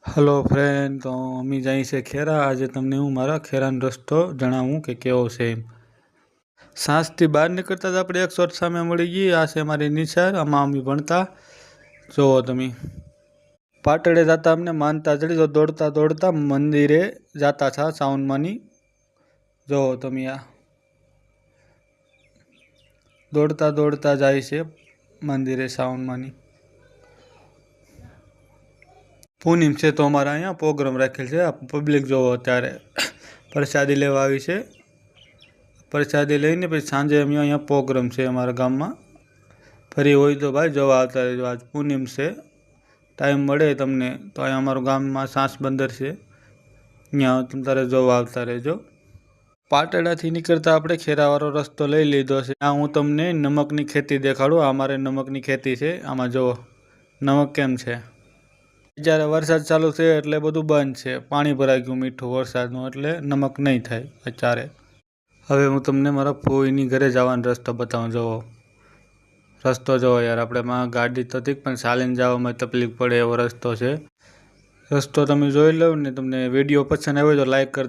Hello friend, તો અમે જાય છે ખેરા. આજે તમને હું મારા ખેરાનો રસ્તો જણાવું કે કેવો છે એમ. સાંજથી બહાર નીકળતા જ આપણે એક શોટ સામે મળી ગઈ. આ છે મારી નિશાળ, આમાં અમે ભણતા. જુઓ તમે, પાટડે જતા અમને માનતા ચડી, તો દોડતા દોડતા મંદિરે જતા હતા સાઉન્ડમાંની. જુઓ તમે, આ દોડતા દોડતા જાય છે મંદિરે સાઉન્ડમાંની. પૂનમ છે તો અમારા અહીંયા પ્રોગ્રામ રાખેલ છે. આ પબ્લિક જોવો અત્યારે પ્રસાદી લેવા આવી છે. પ્રસાદી લઈને પછી સાંજે અમે અહીંયા પ્રોગ્રામ છે અમારા ગામમાં. ફરી હોય તો ભાઈ જોવા આવતા રહેજો. આજ પૂનમ છે, ટાઈમ મળે તમને તો અહીંયા અમારું ગામમાં સાંસ બંદર છે, ત્યાં તમે તારે જોવા આવતા રહેજો. પાટડાથી નીકળતા આપણે ખેરાવાળો રસ્તો લઈ લીધો છે. આ હું તમને નમકની ખેતી દેખાડું. આ અમારે નમકની ખેતી છે. આમાં જુઓ નમક કેમ છે. જ્યારે વરસાદ ચાલુ છે એટલે બધું બંધ છે, પાણી ભરાઈ ગયું મીઠું વરસાદનું, એટલે નમક નહીં થાય અત્યારે. હવે હું તમને મારા ફોઈની ઘરે જવાનો રસ્તો બતાવું. જુઓ રસ્તો જુઓ યાર, આપણે માં ગાડી તો ઠીક પણ ચાલીને જવામાં તકલીફ પડે એવો રસ્તો છે. રસ્તો તમે જોઈ લો ને. તમને વિડીયો પસંદ આવ્યો તો લાઈક કરી દે.